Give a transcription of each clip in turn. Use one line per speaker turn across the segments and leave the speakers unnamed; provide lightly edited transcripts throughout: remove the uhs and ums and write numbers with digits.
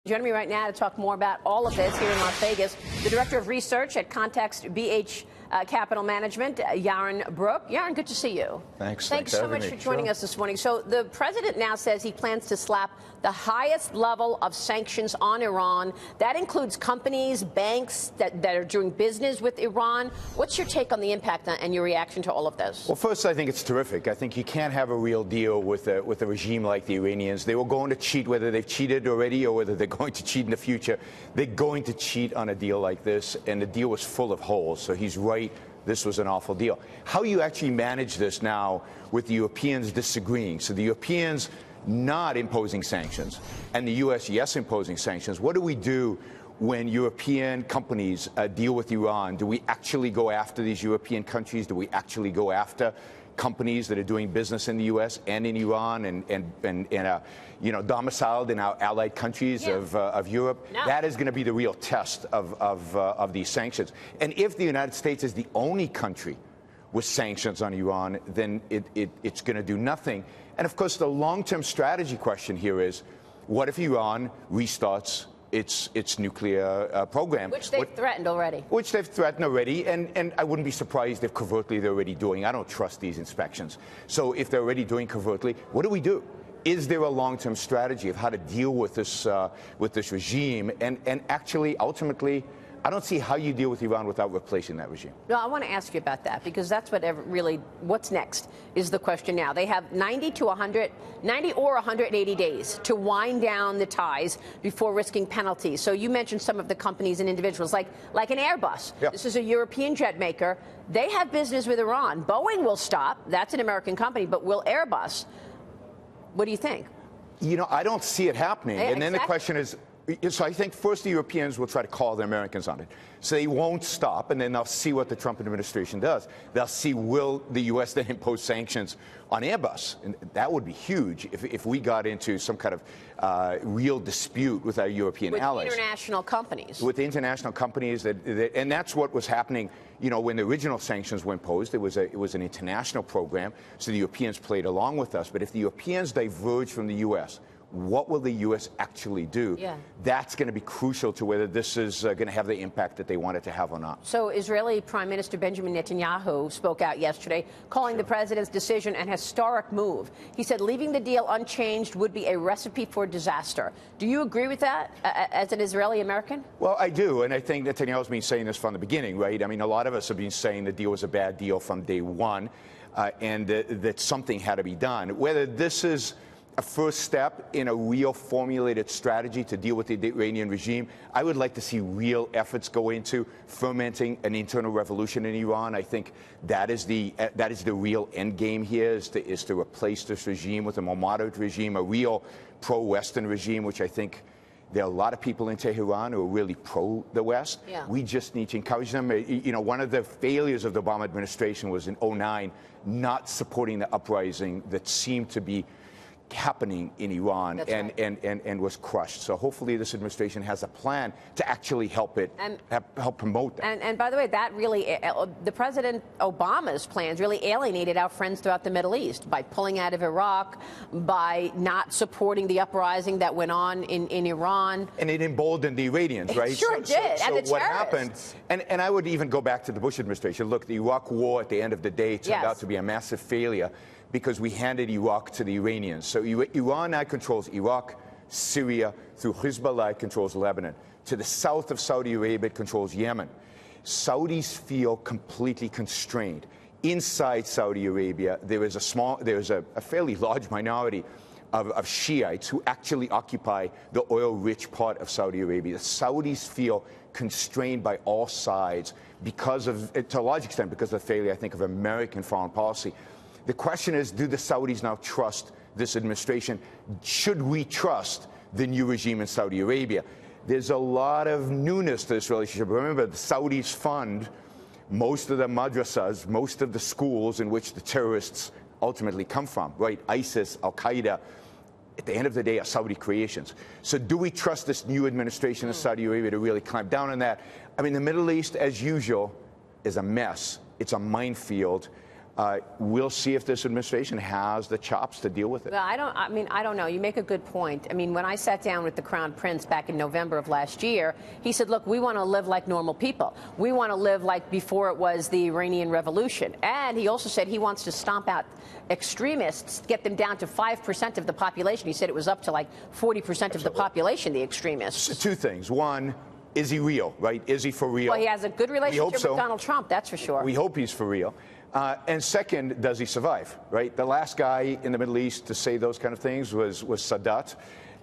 Joining me right now to talk more about all of this here in Las Vegas, the Director of Research at Context BH Capital Management, Yaron Brook. Yaron, good to see you.
Thanks
so much for joining us this morning. So the president now says he plans to slap the highest level of sanctions on Iran. That includes companies, banks that are doing business with Iran. What's your take on the impact and your reaction to all of this?
Well, first, I think it's terrific. I think you can't have a real deal with a regime like the Iranians. They were going to cheat, whether they've cheated already or whether they're going to cheat in the future. They're going to cheat on a deal like this, and the deal was full of holes. So he's right. This was an awful deal. How you actually manage this now with the Europeans disagreeing, so the Europeans not imposing sanctions and the U.S., yes, imposing sanctions. What do we do when European companies deal with Iran? Do we actually go after these European countries? Do we actually go after companies that are doing business in the U.S. and in Iran and domiciled in our allied countries of Europe?
No.
That is going to be the real test of these sanctions. And if the United States is the only country with sanctions on Iran, then it's going to do nothing. And of course, the long-term strategy question here is, what if Iran restarts its nuclear program?
Which they've threatened already.
Which they've threatened already, and I wouldn't be surprised if covertly they're already doing. I don't trust these inspections. So if they're already doing covertly, what do? Is there a long-term strategy of how to deal with this regime? And actually, ultimately, I don't see how you deal with Iran without replacing that regime.
No, I want to ask you about that, because that's what's next is the question now. They have 90 or 180 days to wind down the ties before risking penalties. So you mentioned some of the companies and individuals, like an Airbus.
Yep.
This is a European jet maker. They have business with Iran. Boeing will stop. That's an American company. But will Airbus? What do you think?
I don't see it happening.
Yeah,
and then the question is, so I think first the Europeans will try to call the Americans on it. So they won't stop, and then they'll see what the Trump administration does. They'll see, will the U.S. then impose sanctions on Airbus? And that would be huge if we got into some kind of real dispute with our European allies.
With international companies.
With international companies, and that's what was happening. When the original sanctions were imposed, it was an international program, so the Europeans played along with us. But if the Europeans diverge from the U.S., what will the U.S. actually do?
Yeah.
That's going to be crucial to whether this is going to have the impact that they want it to have or not.
So Israeli Prime Minister Benjamin Netanyahu spoke out yesterday, calling the president's decision an historic move. He said leaving the deal unchanged would be a recipe for disaster. Do you agree with that as an Israeli American?
Well, I do, and I think Netanyahu's been saying this from the beginning, right? I mean, a lot of us have been saying the deal was a bad deal from day one, and that something had to be done. Whether this is a first step in a real formulated strategy to deal with the Iranian regime, I would like to see real efforts go into fermenting an internal revolution in Iran. I think that is the real end game here, is to replace this regime with a more moderate regime, a real pro-Western regime, which I think there are a lot of people in Tehran who are really pro the West.
Yeah.
We just need to encourage them. One of the failures of the Obama administration was in 2009 not supporting the uprising that seemed to be happening in Iran and was crushed. So hopefully this administration has a plan to actually help promote that.
And by the way, that really, the President Obama's plans really alienated our friends throughout the Middle East by pulling out of Iraq, by not supporting the uprising that went on in Iran.
And it emboldened the Iranians, right?
It sure did.
So
and the
what
terrorists.
happened, and I would even go back to the Bush administration. Look, the Iraq war at the end of the day turned out to be a massive failure, because we handed Iraq to the Iranians. So Iran now controls Iraq, Syria, through Hezbollah, it controls Lebanon. To the south of Saudi Arabia, it controls Yemen. Saudis feel completely constrained. Inside Saudi Arabia, there is a fairly large minority of Shiites who actually occupy the oil-rich part of Saudi Arabia. The Saudis feel constrained by all sides because of, to a large extent, because of the failure, I think, of American foreign policy. The question is, do the Saudis now trust this administration? Should we trust the new regime in Saudi Arabia? There's a lot of newness to this relationship. Remember, the Saudis fund most of the madrasas, most of the schools in which the terrorists ultimately come from, right? ISIS, Al-Qaeda, at the end of the day, are Saudi creations. So do we trust this new administration in Saudi Arabia to really clamp down on that? I mean, the Middle East, as usual, is a mess. It's a minefield. We'll see if this administration has the chops to deal with it.
Well, I don't know. You make a good point. I mean, when I sat down with the Crown Prince back in November of last year, he said, look, we want to live like normal people. We want to live like before it was the Iranian Revolution. And he also said he wants to stomp out extremists, get them down to 5% of the population. He said it was up to like 40% of the population, the extremists.
So two things. One, is he real, right? Is he for real?
Well, he has a good relationship with
so.
Donald Trump, that's for sure.
We hope he's for real. And second, does he survive, right? The last guy in the Middle East to say those kind of things was Sadat.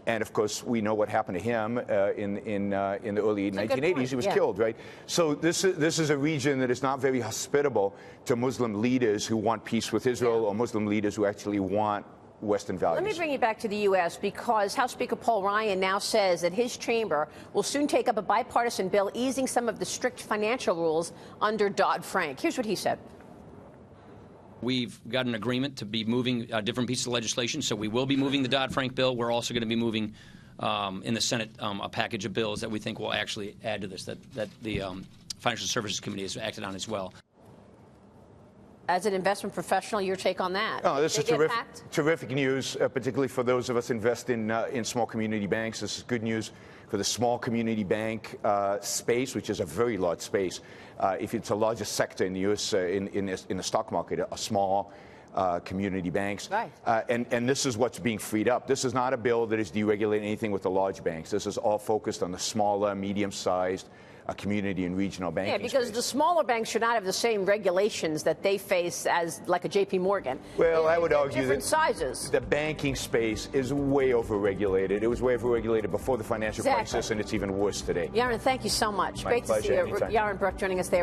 And, of course, we know what happened to him in the early 1980s. He was killed, right? So this is a region that is not very hospitable to Muslim leaders who want peace with Israel or Muslim leaders who actually want Western values.
Let me bring you back to the U.S. because House Speaker Paul Ryan now says that his chamber will soon take up a bipartisan bill easing some of the strict financial rules under Dodd-Frank. Here's what he said.
We've got an agreement to be moving different pieces of legislation, so we will be moving the Dodd-Frank bill. We're also going to be moving in the Senate a package of bills that we think will actually add to this, that the Financial Services Committee has acted on as well.
As an investment professional, your take on that?
Oh, this is terrific news, particularly for those of us invest in small community banks. This is good news for the small community bank space, which is a very large space. If it's the largest sector in the U.S. In the stock market, a small community banks.
Right.
And this is what's being freed up. This is not a bill that is deregulating anything with the large banks. This is all focused on the smaller, medium-sized community and regional banking.
Yeah, because the smaller banks should not have the same regulations that they face as like a J.P. Morgan.
Well, I would argue
different
that
sizes.
The banking space is way overregulated. It was way overregulated before the financial crisis, and it's even worse today.
Yaron, thank you so much.
My
Great to see
pleasure.
you.
Anytime.
Yaron Brook joining us there.